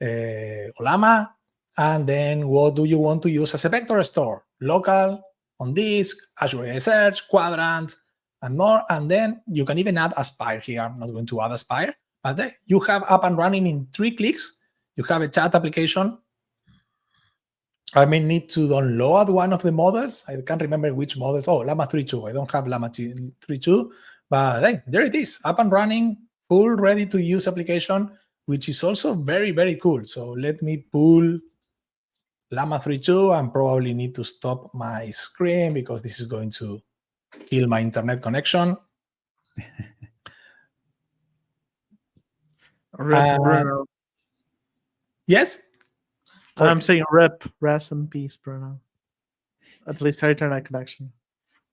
Olama. And then what do you want to use as a vector store? Local, on disk, Azure AI Search, Quadrant, and more. And then you can even add Aspire here. I'm not going to add Aspire, but you have up and running in 3 clicks. You have a chat application. I may need to download one of the models. I can't remember which models. Oh, Llama 3.2. I don't have Llama 3.2, but hey, there it is, up and running, full ready to use application, which is also very, very cool. So let me pull Llama 3.2 and probably need to stop my screen because this is going to kill my internet connection. Bruno. Yes? I'm saying rip, rest in peace, Bruno. At least our internet connection.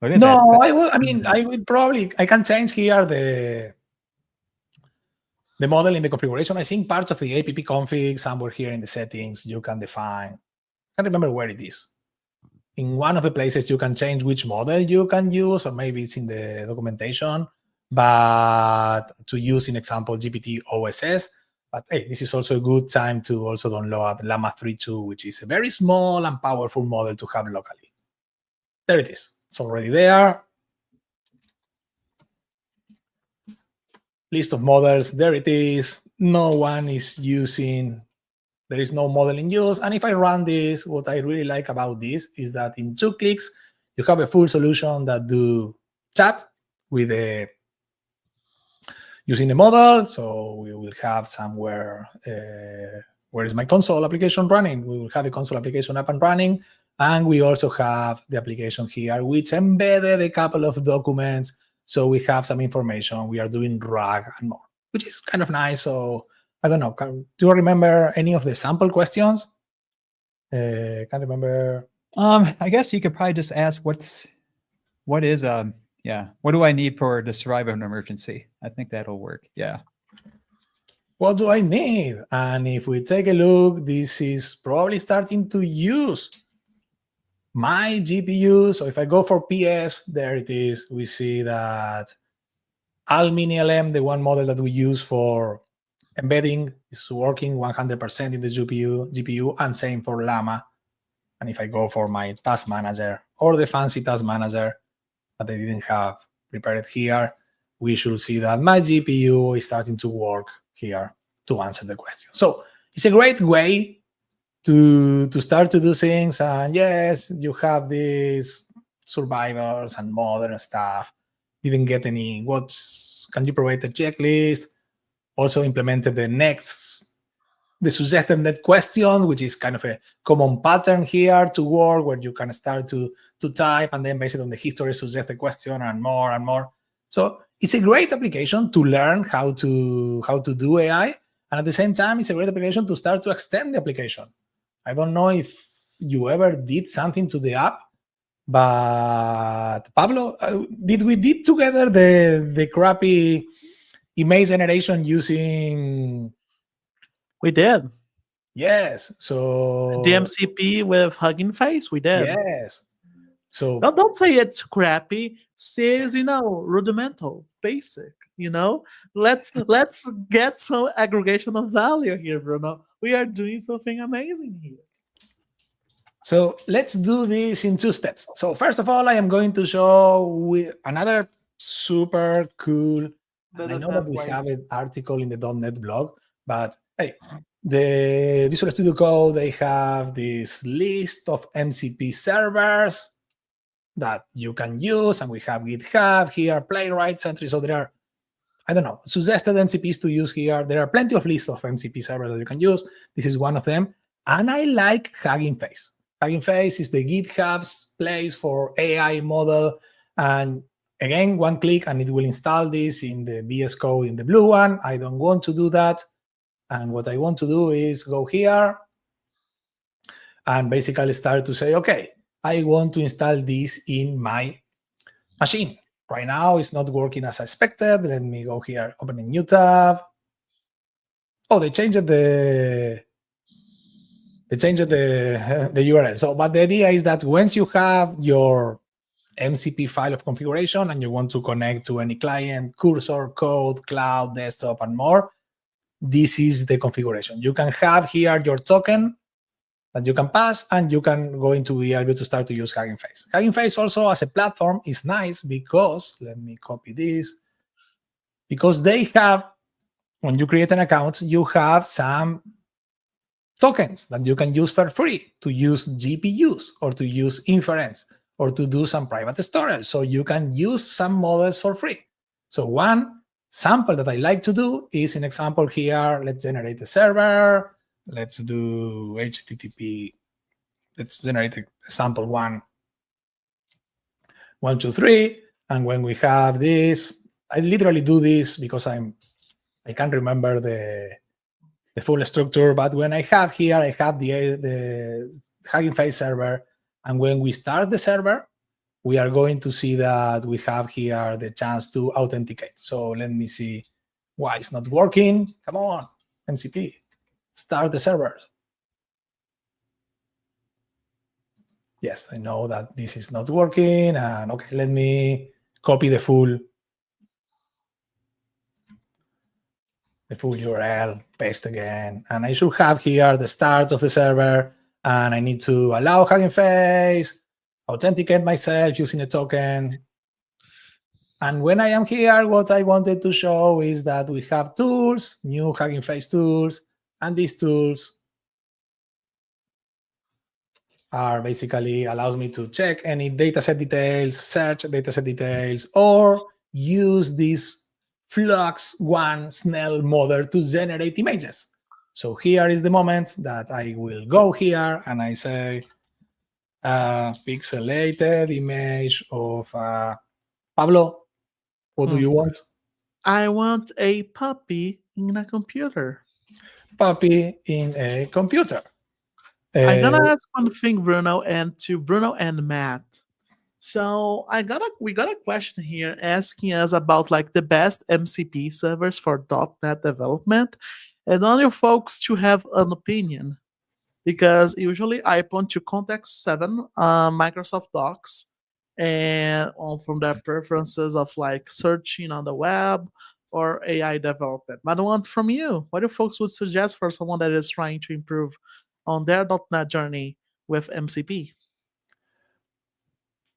No, I will. I mean, I would probably. I can change here the model in the configuration. I think part of the app config somewhere here in the settings you can define. I can't remember where it is. In one of the places you can change which model you can use, or maybe it's in the documentation. But to use, in example, GPT OSS. But hey, this is also a good time to also download Llama 3.2, which is a very small and powerful model to have locally. There it is. It's already there. List of models. There it is. No one is using. There is no model in use. And if I run this, what I really like about this is that in 2 clicks, you have a full solution that do chat with a using the model. So we will have somewhere, where is my console application running? We will have a console application up and running. And we also have the application here, which embedded a couple of documents. So we have some information. We are doing RAG and more, which is kind of nice. So I don't know. Do you remember any of the sample questions? Can't remember. I guess you could probably just ask what do I need to survive an emergency? I think that'll work. Yeah. What do I need? And if we take a look, this is probably starting to use my GPU. So if I go for PS, there it is. We see that Al-Mini-LM, the one model that we use for embedding, is working 100% in the GPU, and same for Llama. And if I go for my task manager or the fancy task manager that I didn't have prepared here, we should see that my GPU is starting to work here to answer the question. So it's a great way to start to do things. And yes, you have these survivors and modern stuff. Didn't get any, can you provide a checklist? Also implemented the suggested net question, which is kind of a common pattern here to work, where you can start to type and then based on the history suggest the question and more and more. So it's a great application to learn how to do AI, and at the same time, it's a great application to start to extend the application. I don't know if you ever did something to the app But Pablo, did we did together the crappy image generation using? We did. Yes. So DMCP with Hugging Face, we did. yes. So Don't say it's crappy. Say it's, rudimental, basic. Let's get some aggregation of value here, Bruno. We are doing something amazing here. So let's do this in 2 steps. So first of all, I am going to show another super cool. I know that we have an article in the .NET blog, but hey, the Visual Studio Code, they have this list of MCP servers that you can use, and we have GitHub here, Playwright, Sentry. So there are, I don't know, suggested MCPs to use here. There are plenty of lists of MCP servers that you can use. This is one of them. And I like Hugging Face. Hugging Face is the GitHub's place for AI model. And again, one click and it will install this in the VS Code in the blue one. I don't want to do that. And what I want to do is go here and basically start to say, okay, I want to install this in my machine. Right now, it's not working as I expected. Let me go here, open a new tab. Oh, they changed the URL. So, but the idea is that once you have your MCP file of configuration and you want to connect to any client, cursor, code, cloud, desktop, and more, this is the configuration. You can have here your token that you can pass, and you can going to be able to start to use Hugging Face. Hugging Face also as a platform is nice because, let me copy this, because they have, when you create an account, you have some tokens that you can use for free to use GPUs or to use inference or to do some private storage. So you can use some models for free. So one sample that I like to do is an example here. Let's generate a server. Let's do HTTP. Let's generate a sample 1, 1, 2, 3. And when we have this, I literally do this because I can't remember the full structure. But when I have here, I have the Hugging Face server. And when we start the server, we are going to see that we have here the chance to authenticate. So let me see why it's not working. Come on, MCP. Start the servers. Yes, I know that this is not working. And okay, let me copy the full URL, paste again. And I should have here the start of the server. And I need to allow Hugging Face, authenticate myself using a token. And when I am here, what I wanted to show is that we have tools, new Hugging Face tools, and these tools are basically allows me to check any dataset details, search dataset details, or use this Flux One Snell model to generate images. So here is the moment that I will go here and I say pixelated image of Pablo. What do you want? I want a puppy in a computer. Puppy in a computer. I'm gonna ask one thing, Bruno, and to Bruno and Matt. So we got a question here asking us about like the best MCP servers for .NET development, and all you folks to have an opinion, because usually I point to Context 7, Microsoft Docs, and from their preferences of like searching on the web or AI development. But I want from you, what do folks would suggest for someone that is trying to improve on their .NET journey with MCP?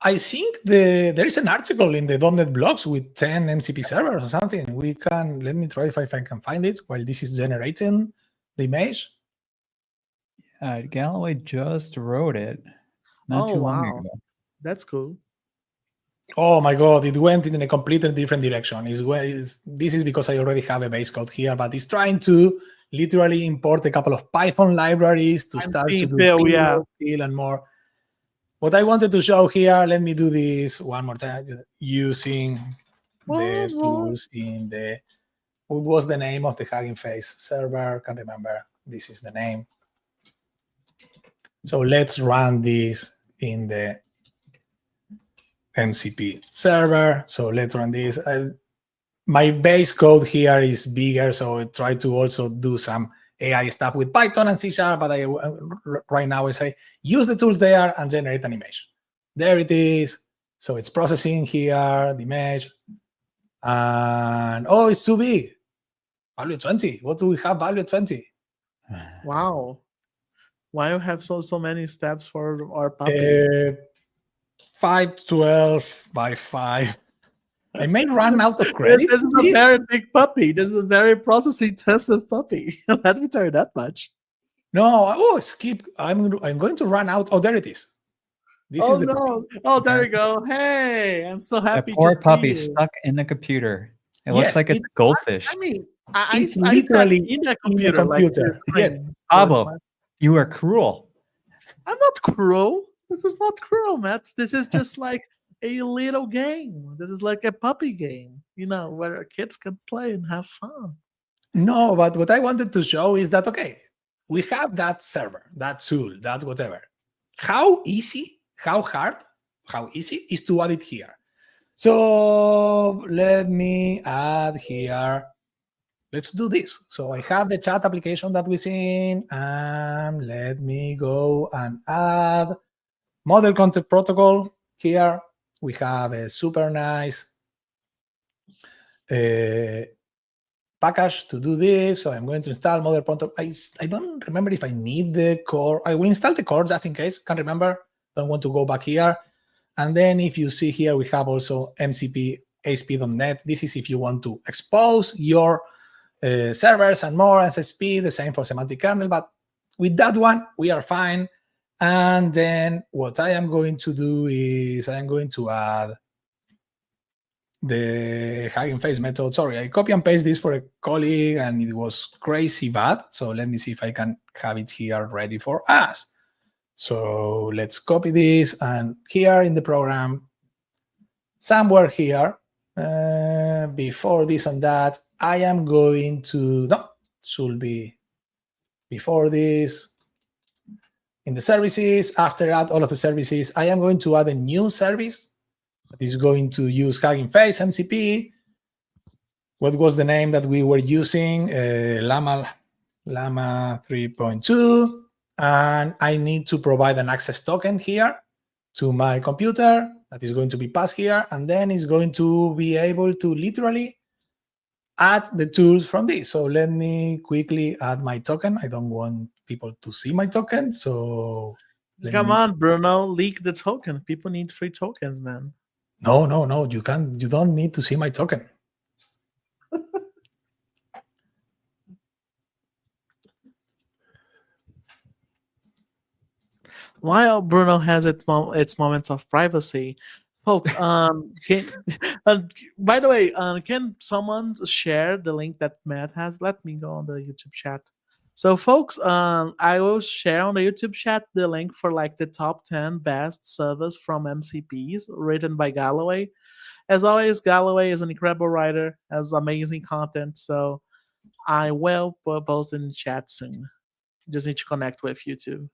I think there is an article in the .NET blogs with 10 MCP servers or something. Let me try if I can find it while this is generating the image. Galloway just wrote it not too long ago. That's cool. Oh my God, it went in a completely different direction. This is because I already have a base code here, but it's trying to literally import a couple of Python libraries to start to do fill and more. What I wanted to show here, let me do this one more time, using the tools in the, what was the name of the Hugging Face server? Can't remember. This is the name. So let's run this in the MCP server. So let's run this. My base code here is bigger, so I try to also do some AI stuff with Python and C#, but right now I say use the tools there and generate an image. There it is. So it's processing here, the image. And oh, it's too big. Value 20. What do we have? Value 20. Wow. Why you have so many steps for our puppy? 512 by 5. I may run out of credit. This is a very big puppy. This is a very processing intensive puppy. Let me tell you that much. No, skip. I'm going to run out. Oh, there it is. This is the no. Oh, there you go. Hey, I'm so happy. The poor puppy stuck in the computer. It looks like it's a goldfish. I mean, it's literally in the computer. Like yes. Pablo, you are cruel. I'm not cruel. This is not cruel, Matt. This is just like a little game. This is like a puppy game, where kids can play and have fun. No, but what I wanted to show is that, okay, we have that server, that tool, that whatever. How easy, how hard, how easy is to add it here. So let me add here. Let's do this. So I have the chat application that we've seen, and let me go and add model content protocol here. We have a super nice package to do this. So I'm going to install model protocol. I don't remember if I need the core. I will install the core just in case. Can't remember. Don't want to go back here. And then if you see here, we have also MCP ASP.NET. This is if you want to expose your servers and more SSP, the same for semantic kernel. But with that one, we are fine. And then what I am going to do is I am going to add the Hugging Face method. Sorry, I copy and paste this for a colleague and it was crazy bad. So let me see if I can have it here ready for us. So let's copy this, and here in the program, somewhere here, before this and that, I am going to, no, should be before this. In the services, after add all of the services, I am going to add a new service that is going to use Hugging Face MCP. What was the name that we were using? Llama 3.2. And I need to provide an access token here to my computer that is going to be passed here. And then it's going to be able to literally add the tools from this. So let me quickly add my token. I don't want people to see my token. So come on, Bruno, leak the token. People need free tokens, man. No. You don't need to see my token. While Bruno has its moments of privacy, folks, by the way, can someone share the link that Matt has? Let me go on the YouTube chat. So, folks, I will share on the YouTube chat the link for like the top 10 best servers from MCPs written by Galloway. As always, Galloway is an incredible writer, has amazing content. So I will post in the chat soon. Just need to connect with YouTube.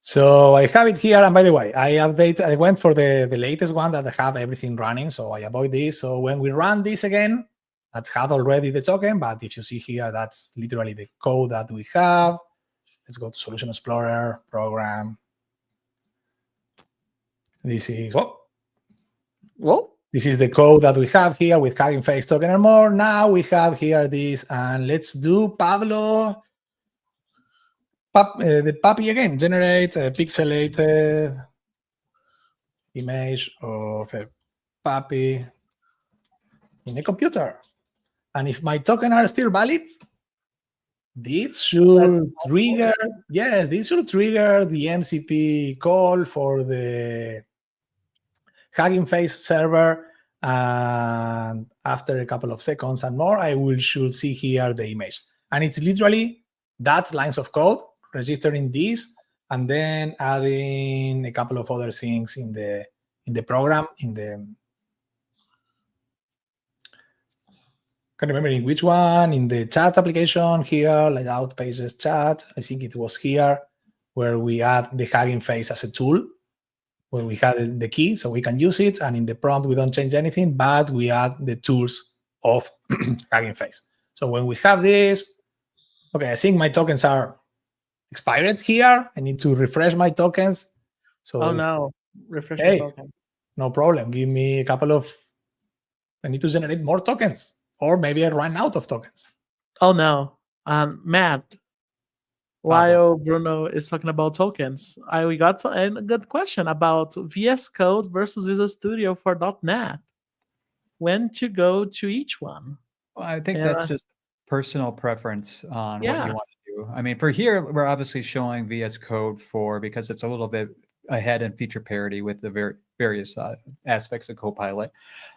So I have it here, and by the way, I went for the latest one that have everything running, so I avoid this. So when we run this again, that had already the token, but if you see here, that's literally the code that we have. Let's go to Solution Explorer, Program. This is, this is the code that we have here with Hugging Face token and more. Now we have here this, and let's do Pablo. The puppy again, generate a pixelated image of a puppy in a computer. And if my token are still valid, this should trigger, this should trigger the MCP call for the Hugging Face server. And after a couple of seconds and more, should see here the image. And it's literally that lines of code registering this, and then adding a couple of other things in the program, can't remember in which one, in the chat application here, layout pages chat. I think it was here where we add the Hugging Face as a tool. when we had the key, so we can use it. And in the prompt, we don't change anything, but we add the tools of Hugging Face. So when we have this, okay, I think my tokens are expired here. I need to refresh my tokens. So Oh no, refresh hey, your token. no problem. Give me a couple of, I need to generate more tokens, or maybe I run out of tokens. Oh no, Matt. Pablo. While Bruno is talking about tokens, we got a good question about VS Code versus Visual Studio for .NET. When to go to each one? Well, I think And, that's just personal preference on what Yeah. you want to do. I mean, for here, we're obviously showing VS Code because it's a little bit ahead in feature parity with the various aspects of Copilot.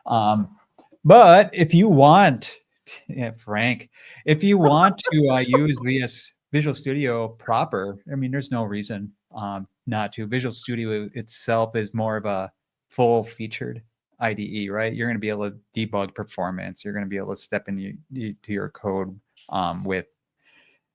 But if you want, Frank, if you want to use Visual Studio proper, I mean, there's no reason not to. Visual Studio itself is more of a full-featured IDE, right? You're going to be able to debug performance. You're going to be able to step into your code with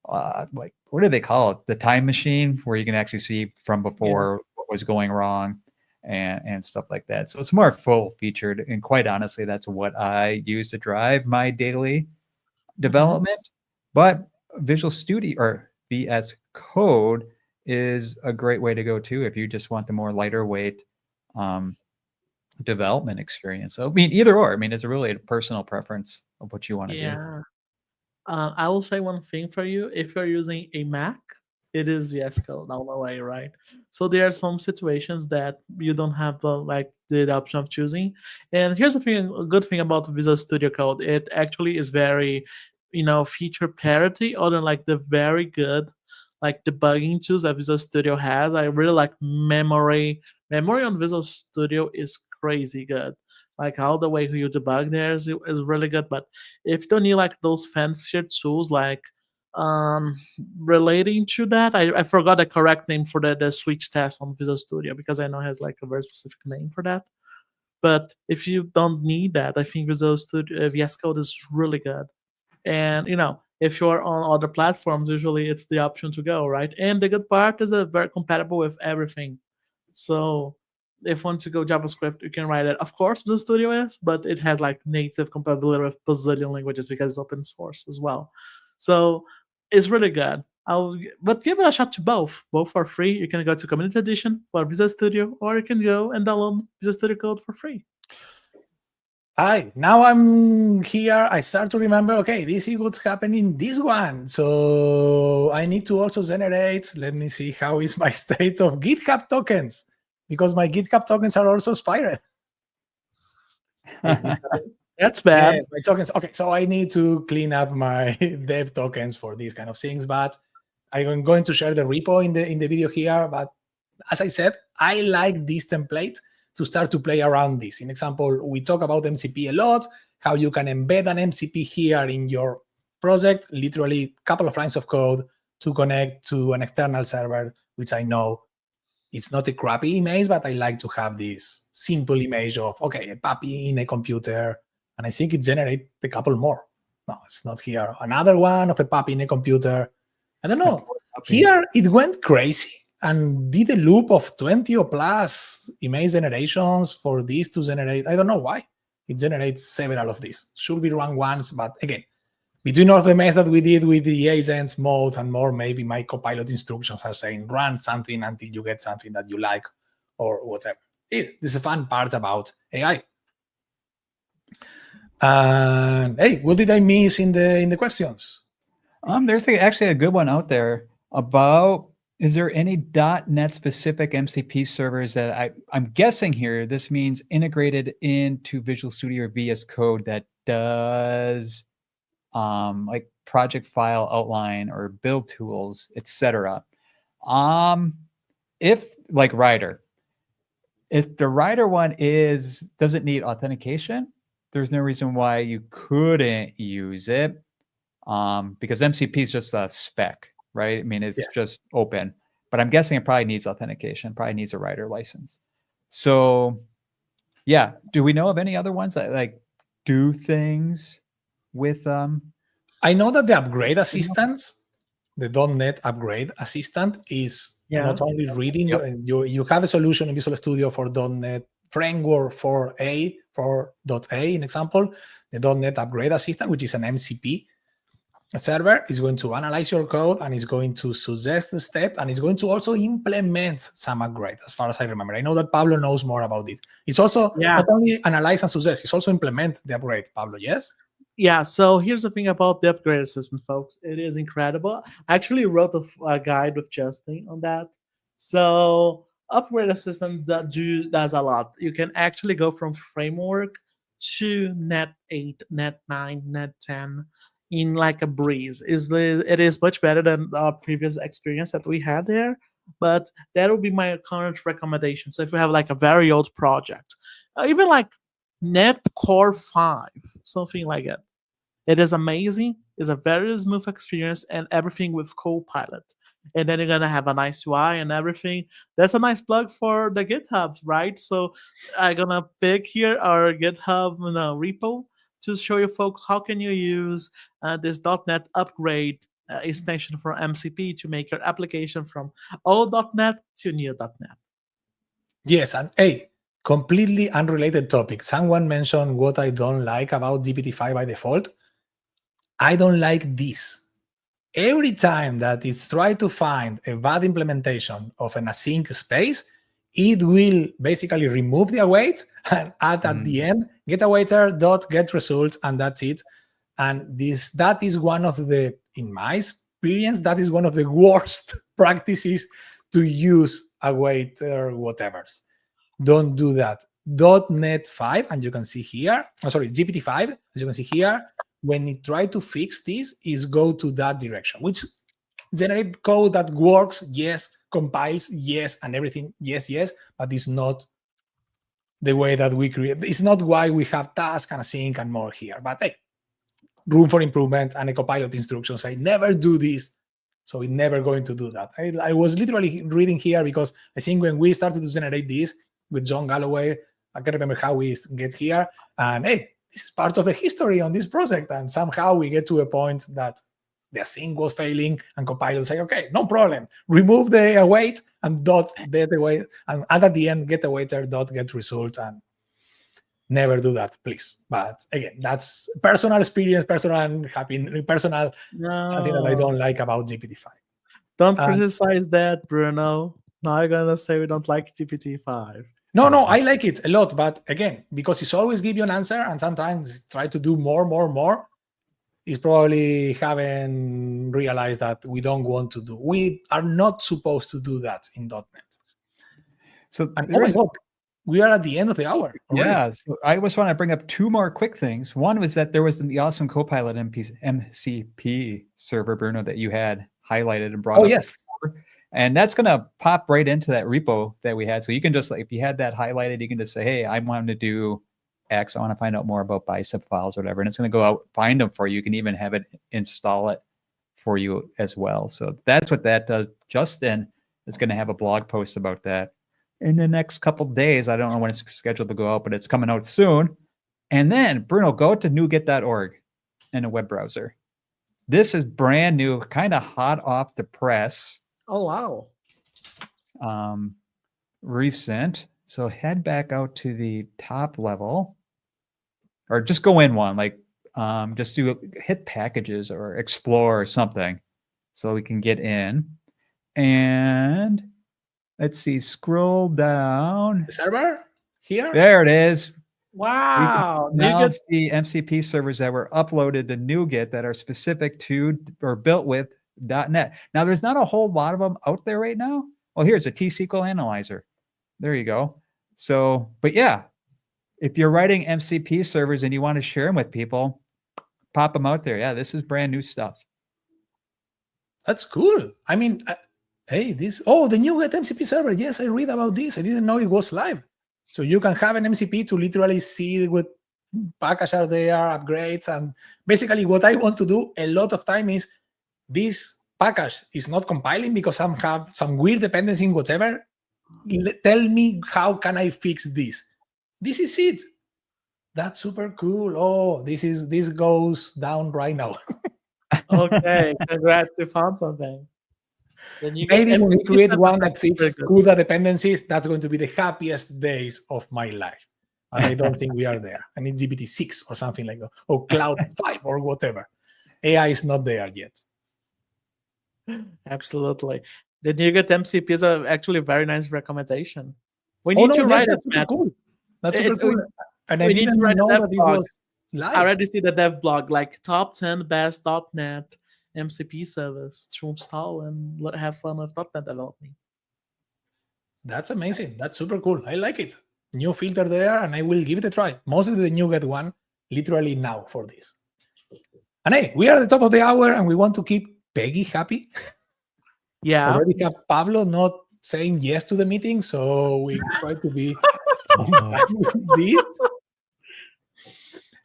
like, what do they call it? The time machine, where you can actually see from before what was going wrong and stuff like that. So it's more full featured. And quite honestly, that's what I use to drive my daily development. But Visual Studio or VS Code is a great way to go too if you just want the more lighter weight development experience. So I mean, either or. I mean, it's really a personal preference of what you want to do. Yeah. I will say one thing for you. If you're using a Mac, it is VS Code all the way, right? So there are some situations that you don't have the option of choosing. And here's the thing: a good thing about Visual Studio Code, it actually is very, feature parity, other than like the very good debugging tools that Visual Studio has. I really like memory. Memory on Visual Studio is crazy good. Like how the way you debug there is really good. But if you don't need like those fancier tools relating to that, I forgot the correct name for the switch test on Visual Studio, because I know it has like a very specific name for that. But if you don't need that, I think Visual Studio VS Code is really good. And if you're on other platforms, usually it's the option to go, right? And the good part is that it's very compatible with everything. So if you want to go JavaScript, you can write it. Of course, Visual Studio is, but it has like native compatibility with bazillion languages because it's open source as well. So it's really good. But give it a shot to both. Both are free. You can go to Community Edition for Visual Studio, or you can go and download Visual Studio Code for free. Hi, now I'm here. I start to remember, okay, this is what's happening in this one. So I need to also generate, let me see, how is my state of GitHub tokens? Because my GitHub tokens are also expired. That's bad. Yeah, my tokens. Okay, so I need to clean up my dev tokens for these kind of things, but I'm going to share the repo in the video here. But as I said, I like this template to start to play around this. In example, we talk about MCP a lot, how you can embed an MCP here in your project, literally a couple of lines of code to connect to an external server, which I know it's not a crappy image, but I like to have this simple image of, okay, a puppy in a computer, and I think it generates a couple more. No, it's not here. Another one of a puppy in a computer. I don't know. Here it went crazy and did a loop of 20 or plus image generations for this to generate. I don't know why. It generates several of these. Should be run once, but again, between all the mess that we did with the agents mode and more, maybe my Copilot instructions are saying run something until you get something that you like or whatever. This is a fun part about AI. And hey, what did I miss in the questions? There's actually a good one out there about, is there any .NET specific MCP servers that I'm guessing here, this means integrated into Visual Studio or VS Code that does like project file outline or build tools, etc. If like Writer, if the Writer one doesn't need authentication, there's no reason why you couldn't use it, because MCP is just a spec, right? I mean, it's just open, but I'm guessing it probably needs authentication, probably needs a Writer license. So yeah, do we know of any other ones that like do things with I know that the upgrade assistance, the .NET upgrade assistant, is Yeah. not only reading. Yep. You have a solution in Visual Studio for .NET Framework for .A, in example, the .NET Upgrade Assistant, which is an MCP server, is going to analyze your code and is going to suggest the step and is going to also implement some upgrade, as far as I remember. I know that Pablo knows more about this. It's also not only analyze and suggest, it's also implement the upgrade, Pablo, yes? Yeah, so here's the thing about the upgrade assistant, folks. It is incredible. I actually wrote a guide with Justin on that. So upgrade assistant does a lot. You can actually go from framework to net 8, net 9, net 10 in like a breeze. It is much better than our previous experience that we had there. But that would be my current recommendation. So if you have like a very old project, even like net core 5, something like that. It is amazing. It's a very smooth experience and everything with Copilot. And then you're going to have a nice UI and everything. That's a nice plug for the GitHub, right? So I'm going to pick here our GitHub repo to show you folks how can you use this .NET upgrade extension for MCP to make your application from old .NET to new .NET. Yes, and hey, completely unrelated topic. Someone mentioned what I don't like about GPT-5 by default. I don't like this. Every time that it's tried to find a bad implementation of an async space, it will basically remove the await and add at the end getAwaiter.getResult, and that's it. And that is one of the, in my experience, that is one of the worst practices to use await or whatever's. Don't do that. .NET 5, and you can see here, GPT-5, as you can see here, when it tries to fix this, is go to that direction, which generate code that works, yes, compiles, yes, and everything, yes, but it's not the way that we create. It's not why we have task and async and more here. But hey, room for improvement, and a Copilot instruction say never do this. So it's never going to do that. I was literally reading here because I think when we started to generate this with John Galloway, I can't remember how we get here. And hey, this is part of the history on this project. And somehow we get to a point that the async was failing, and Copilot say, okay, no problem. Remove the await and get await, and add at the end getAwaiter.getResult, and never do that, please. But again, that's personal experience, personal something that I don't like about GPT-5. Don't criticize that, Bruno. Now you're gonna say we don't like GPT-5. No, I like it a lot, but again, because it's always give you an answer, and sometimes try to do more, is probably haven't realized that we don't want to do. We are not supposed to do that in .NET. So and oh my God, we are at the end of the hour already. Yeah, so I just want to bring up two more quick things. One was that there was the awesome Copilot MCP server, Bruno, that you had highlighted and brought up. Yes. Before. And that's going to pop right into that repo that we had. So you can just, like, if you had that highlighted, you can just say, hey, I want to do X. I want to find out more about bicep files or whatever. And it's going to go out, find them for you. You can even have it install it for you as well. So that's what that does. Justin is going to have a blog post about that in the next couple of days. I don't know when it's scheduled to go out, but it's coming out soon. And then, Bruno, go to NuGet.org in a web browser. This is brand new, kind of hot off the press. Oh, wow. Recent. So head back out to the top level, or just go in one, like just hit packages or explore or something so we can get in. And let's see, scroll down. The server here? There it is. Wow. Now it's the MCP servers that were uploaded to NuGet that are specific to or built with .NET. Now, there's not a whole lot of them out there right now. Well, here's a T-SQL analyzer. There you go. So, but yeah, if you're writing MCP servers and you want to share them with people, pop them out there. Yeah, this is brand new stuff. That's cool. I mean, hey, the NuGet MCP server. Yes, I read about this. I didn't know it was live. So you can have an MCP to literally see what packages are there, upgrades. And basically what I want to do a lot of time is this package is not compiling because some have some weird dependency in whatever. Tell me how can I fix this? This is it. That's super cool. Oh, this goes down right now. Okay, congrats, you found something. Then you get Maybe when we MCP create server, one that's that very fixes good. CUDA dependencies, that's going to be the happiest days of my life. And I don't think we are there. I need GPT-6 or something like that, or Cloud 5 or whatever. AI is not there yet. Absolutely. The NuGet MCP is actually a very nice recommendation. We Oh need no, to write it, that's super Matt. cool. That's super It's- cool. And I we need to didn't write a know dev that it blog. was live. I already see the dev blog, like top 10 best .NET MCP servers to install and have fun with .NET development. That's amazing. That's super cool. I like it. New filter there, and I will give it a try. Mostly the NuGet one, literally now for this. And hey, we are at the top of the hour, and we want to keep Peggy happy. Yeah. Already have Pablo not saying yes to the meeting, so we try to be on time with this.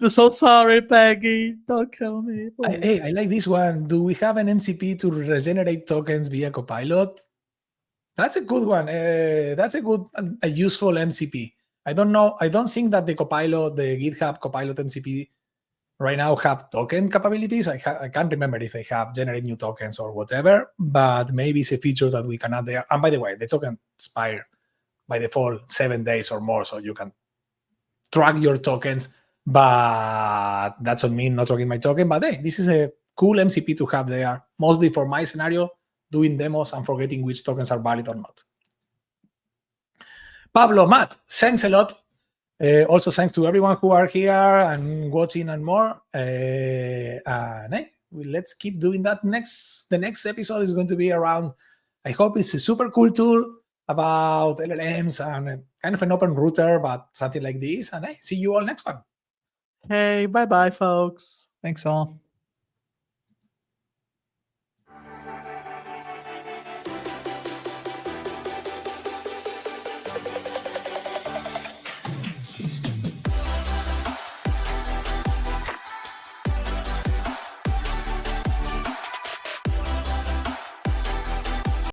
I'm so sorry, Peggy. Don't kill me. Hey, I like this one. Do we have an MCP to regenerate tokens via Copilot? That's a good one. That's a useful MCP. I don't know. I don't think that the Copilot, the GitHub Copilot MCP right now have token capabilities. I can't remember if they have generate new tokens or whatever, but maybe it's a feature that we can add there. And by the way, the token expire by default 7 days or more, so you can track your tokens, but that doesn't mean not tracking my token. But hey, this is a cool MCP to have there, mostly for my scenario, doing demos and forgetting which tokens are valid or not. Pablo, Matt, thanks a lot. Also, thanks to everyone who are here and watching and more. And hey, let's keep doing that. The next episode is going to be around, I hope it's a super cool tool about LLMs and kind of an open router, but something like this. And hey, see you all next one. Hey, bye-bye, folks. Thanks all.